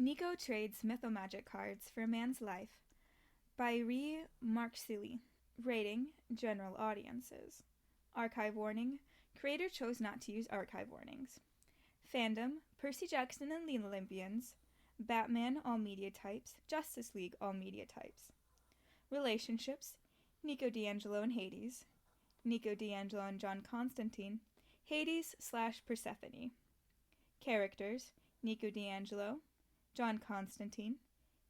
Nico trades Mythomagic cards for a man's life by Remarcely. Rating: general audiences. Archive warning: creator chose not to use archive warnings. Fandom: Percy Jackson and the Olympians, Batman all media types, Justice League all media types. Relationships: Nico D'Angelo and Hades, Nico D'Angelo and John Constantine, Hades/Persephone. Characters: Nico D'Angelo, John Constantine,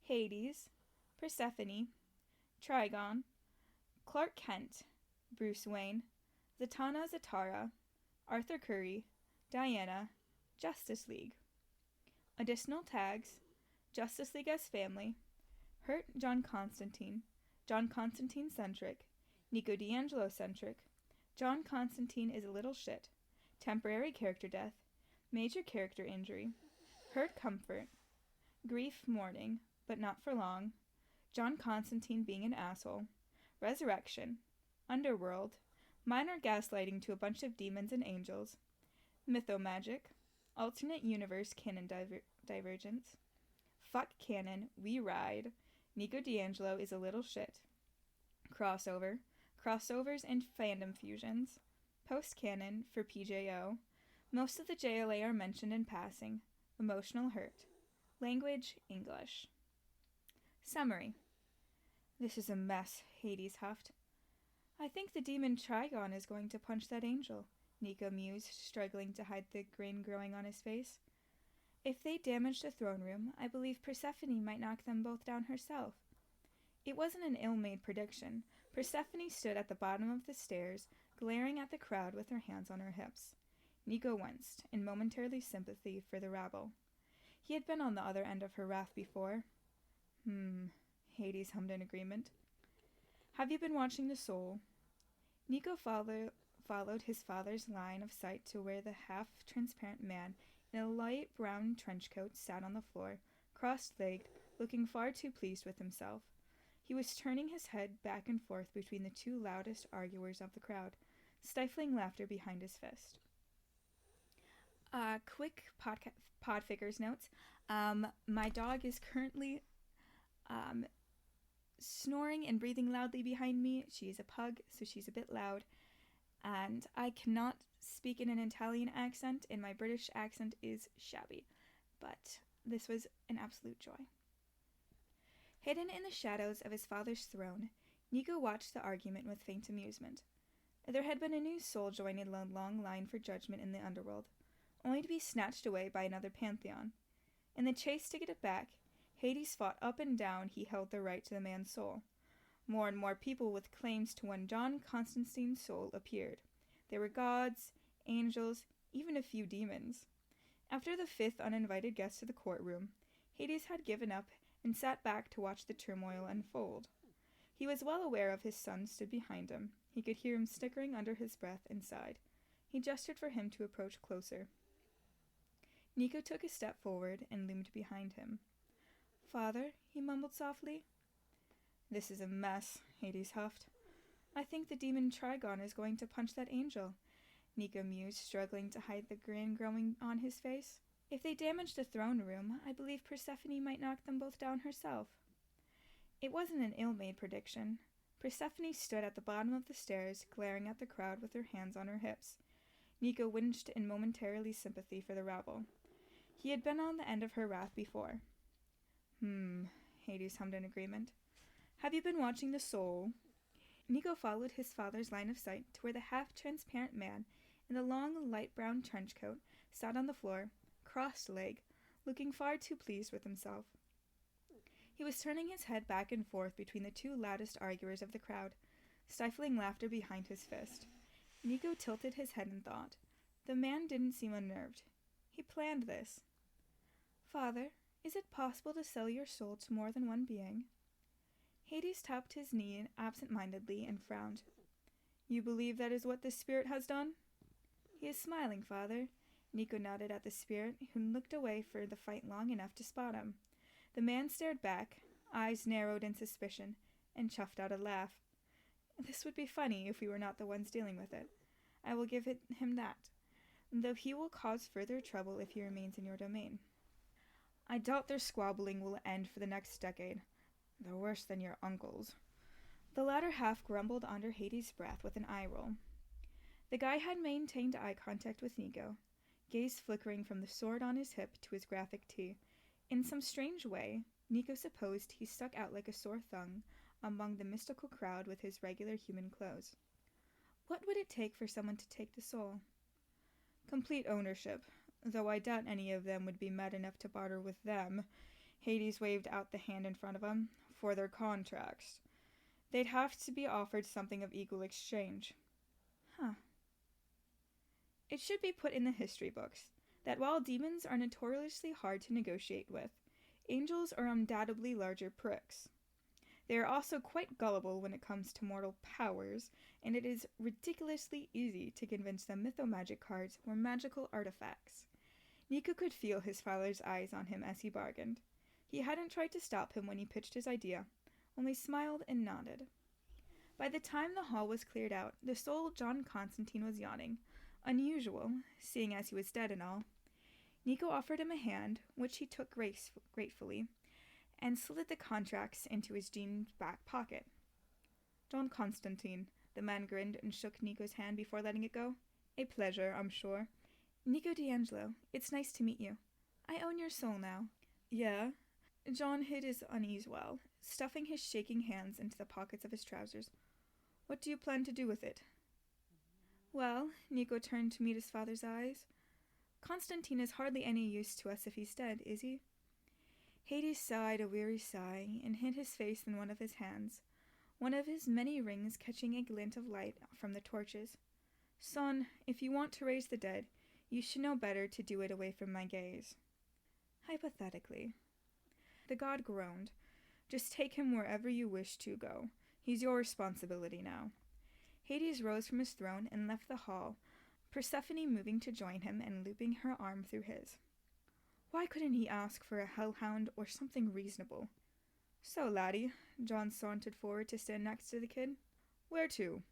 Hades, Persephone, Trigon, Clark Kent, Bruce Wayne, Zatanna Zatara, Arthur Curry, Diana, Justice League. Additional tags: Justice League as family, Hurt John Constantine centric, Nico D'Angelo centric, John Constantine is a little shit, temporary character death, major character injury, hurt comfort, grief mourning, but not for long, John Constantine being an asshole, resurrection, underworld, minor gaslighting to a bunch of demons and angels, Mythomagic, alternate universe canon divergence, fuck canon, we ride, Nico D'Angelo is a little shit, crossover, crossovers and fandom fusions, post-canon for PJO, most of the JLA are mentioned in passing, emotional hurt, language, English. Summary. This is a mess, Hades huffed. I think the demon Trigon is going to punch that angel, Nico mused, struggling to hide the grin growing on his face. If they damage the throne room, I believe Persephone might knock them both down herself. It wasn't an ill-made prediction. Persephone stood at the bottom of the stairs, glaring at the crowd with her hands on her hips. Nico winced, in momentary sympathy for the rabble. He had been on the other end of her wrath before. Hades hummed in agreement. Have you been watching The Soul? Nico followed his father's line of sight to where the half-transparent man in a light brown trench coat sat on the floor, cross-legged, looking far too pleased with himself. He was turning his head back and forth between the two loudest arguers of the crowd, stifling laughter behind his fist. Quick Podfic's notes. My dog is currently snoring and breathing loudly behind me. She is a pug, so she's a bit loud. And I cannot speak in an Italian accent, and my British accent is shabby. But this was an absolute joy. Hidden in the shadows of his father's throne, Nico watched the argument with faint amusement. There had been a new soul joining the long line for judgment in the underworld, only to be snatched away by another pantheon. In the chase to get it back, Hades fought up and down he held the right to the man's soul. More and more people with claims to one John Constantine's soul appeared. There were gods, angels, even a few demons. After the fifth uninvited guest to the courtroom, Hades had given up and sat back to watch the turmoil unfold. He was well aware of his son stood behind him. He could hear him snickering under his breath and sighed. He gestured for him to approach closer. Nico took a step forward and loomed behind him. Father, he mumbled softly. This is a mess, Hades huffed. I think the demon Trigon is going to punch that angel, Nico mused, struggling to hide the grin growing on his face. If they damage the throne room, I believe Persephone might knock them both down herself. It wasn't an ill-made prediction. Persephone stood at the bottom of the stairs, glaring at the crowd with her hands on her hips. Nico winced in momentary sympathy for the rabble. He had been on the end of her wrath before. Hades hummed in agreement. Have you been watching The Soul? Nico followed his father's line of sight to where the half-transparent man in the long, light brown trench coat sat on the floor, crossed-legged, looking far too pleased with himself. He was turning his head back and forth between the two loudest arguers of the crowd, stifling laughter behind his fist. Nico tilted his head in thought. The man didn't seem unnerved. He planned this. Father, is it possible to sell your soul to more than one being? Hades tapped his knee absent-mindedly and frowned. You believe that is what this spirit has done? He is smiling, Father. Nico nodded at the spirit, who looked away for the fight long enough to spot him. The man stared back, eyes narrowed in suspicion, and chuffed out a laugh. This would be funny if we were not the ones dealing with it. I will give him that, though he will cause further trouble if he remains in your domain. I doubt their squabbling will end for the next decade. They're worse than your uncles. The latter half grumbled under Hades' breath with an eye roll. The guy had maintained eye contact with Nico, gaze flickering from the sword on his hip to his graphic tee. In some strange way, Nico supposed he stuck out like a sore thumb among the mystical crowd with his regular human clothes. What would it take for someone to take the soul? Complete ownership, though I doubt any of them would be mad enough to barter with them. Hades waved out the hand in front of him. For their contracts. They'd have to be offered something of equal exchange. Huh. It should be put in the history books that while demons are notoriously hard to negotiate with, angels are undoubtedly larger pricks. They are also quite gullible when it comes to mortal powers, and it is ridiculously easy to convince them Mythomagic cards were magical artifacts. Nico could feel his father's eyes on him as he bargained. He hadn't tried to stop him when he pitched his idea, only smiled and nodded. By the time the hall was cleared out, the soul John Constantine was yawning, unusual, seeing as he was dead and all. Nico offered him a hand, which he took gratefully, and slid the contracts into his jeans back pocket. John Constantine, the man grinned and shook Nico's hand before letting it go. A pleasure, I'm sure. Nico D'Angelo, it's nice to meet you. I own your soul now. Yeah? John hid his unease well, stuffing his shaking hands into the pockets of his trousers. What do you plan to do with it? Well, Nico turned to meet his father's eyes. Constantine is hardly any use to us if he's dead, is he? Hades sighed a weary sigh and hid his face in one of his hands, one of his many rings catching a glint of light from the torches. Son, if you want to raise the dead, you should know better to do it away from my gaze. Hypothetically. The god groaned. Just take him wherever you wish to go. He's your responsibility now. Hades rose from his throne and left the hall, Persephone moving to join him and looping her arm through his. Why couldn't he ask for a hellhound or something reasonable? So, laddie, John sauntered forward to stand next to the kid. Where to?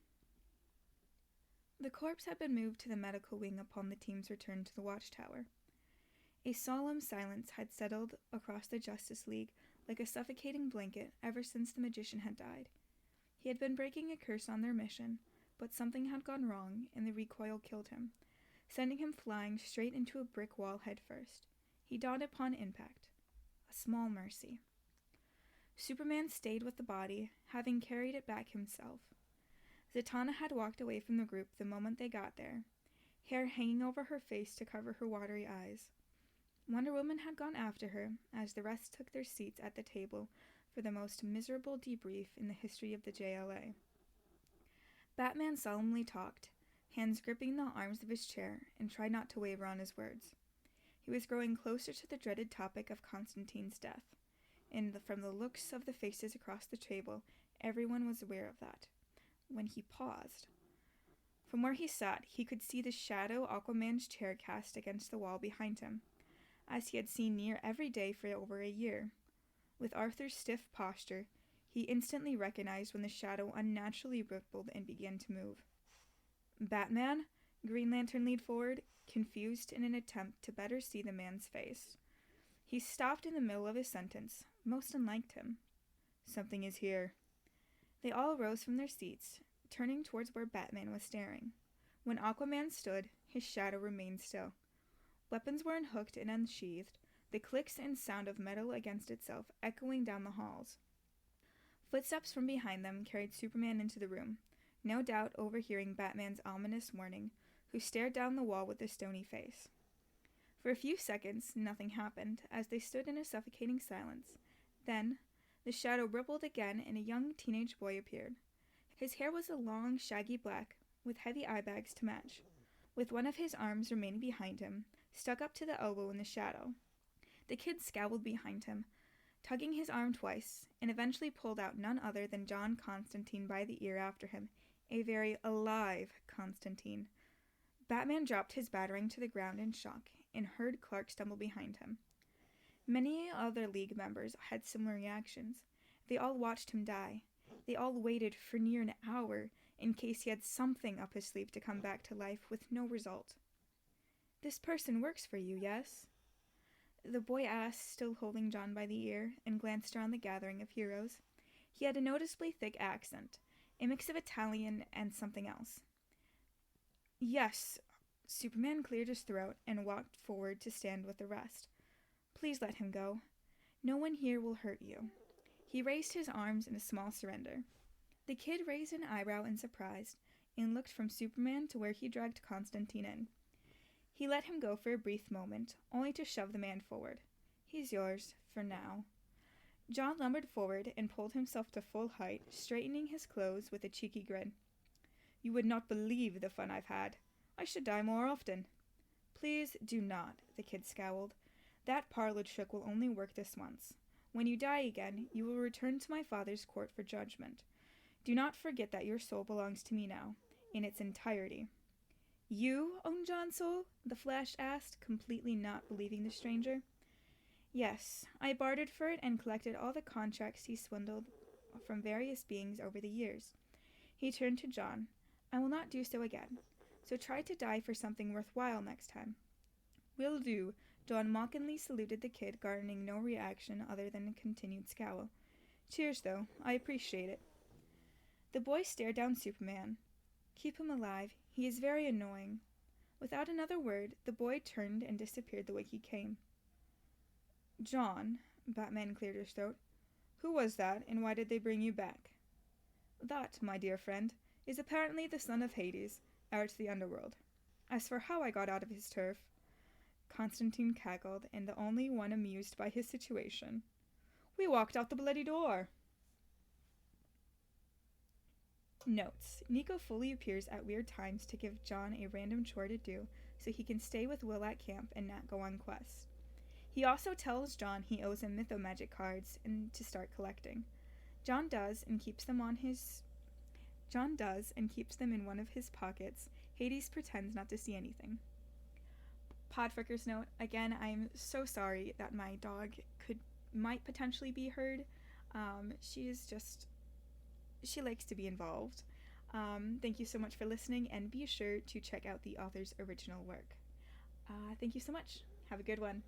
The corpse had been moved to the medical wing upon the team's return to the watchtower. A solemn silence had settled across the Justice League like a suffocating blanket ever since the magician had died. He had been breaking a curse on their mission, but something had gone wrong, and the recoil killed him, sending him flying straight into a brick wall head first. He died upon impact. A small mercy. Superman stayed with the body, having carried it back himself. Zatanna had walked away from the group the moment they got there, hair hanging over her face to cover her watery eyes. Wonder Woman had gone after her, as the rest took their seats at the table for the most miserable debrief in the history of the JLA. Batman solemnly talked, hands gripping the arms of his chair, and tried not to waver on his words. He was growing closer to the dreaded topic of Constantine's death, and from the looks of the faces across the table, everyone was aware of that. When he paused. From where he sat, he could see the shadow Aquaman's chair cast against the wall behind him, as he had seen near every day for over a year. With Arthur's stiff posture, he instantly recognized when the shadow unnaturally rippled and began to move. Batman? Green Lantern leaned forward, confused in an attempt to better see the man's face. He stopped in the middle of his sentence, most unlike him. Something is here. They all rose from their seats, turning towards where Batman was staring. When Aquaman stood, his shadow remained still. Weapons were unhooked and unsheathed, the clicks and sound of metal against itself echoing down the halls. Footsteps from behind them carried Superman into the room, no doubt overhearing Batman's ominous warning, who stared down the wall with a stony face. For a few seconds, nothing happened, as they stood in a suffocating silence. Then, the shadow rippled again and a young teenage boy appeared. His hair was a long, shaggy black, with heavy eye bags to match, with one of his arms remaining behind him, stuck up to the elbow in the shadow. The kid scowled behind him, tugging his arm twice, and eventually pulled out none other than John Constantine by the ear after him, a very alive Constantine. Batman dropped his batarang to the ground in shock, and heard Clark stumble behind him. Many other League members had similar reactions. They all watched him die. They all waited for near an hour in case he had something up his sleeve to come back to life with no result. This person works for you, yes? The boy asked, still holding John by the ear, and glanced around the gathering of heroes. He had a noticeably thick accent, a mix of Italian and something else. Yes. Superman cleared his throat and walked forward to stand with the rest. Please let him go. No one here will hurt you. He raised his arms in a small surrender. The kid raised an eyebrow in surprise and looked from Superman to where he dragged Constantine in. He let him go for a brief moment, only to shove the man forward. He's yours, for now. John lumbered forward and pulled himself to full height, straightening his clothes with a cheeky grin. You would not believe the fun I've had. I should die more often. Please do not, the kid scowled. That parlor trick will only work this once. When you die again, you will return to my father's court for judgment. Do not forget that your soul belongs to me now, in its entirety. You own John's soul? The Flash asked, completely not believing the stranger. Yes, I bartered for it and collected all the contracts he swindled from various beings over the years. He turned to John. I will not do so again, so try to die for something worthwhile next time. Will do. John mockingly saluted the kid, garnering no reaction other than a continued scowl. Cheers, though. I appreciate it. The boy stared down Superman. Keep him alive. He is very annoying. Without another word, the boy turned and disappeared the way he came. John, Batman cleared his throat. Who was that, and why did they bring you back? That, my dear friend, is apparently the son of Hades, heir to the underworld. As for how I got out of his turf, Constantine cackled, and the only one amused by his situation. We walked out the bloody door. Notes. Nico fully appears at weird times to give John a random chore to do so he can stay with Will at camp and not go on quests. He also tells John he owes him Mythomagic cards and to start collecting. John does and keeps them in one of his pockets. Hades pretends not to see anything. Podficker's note, again, I'm so sorry that my dog might potentially be heard. She likes to be involved. Thank you so much for listening, and be sure to check out the author's original work. Thank you so much. Have a good one.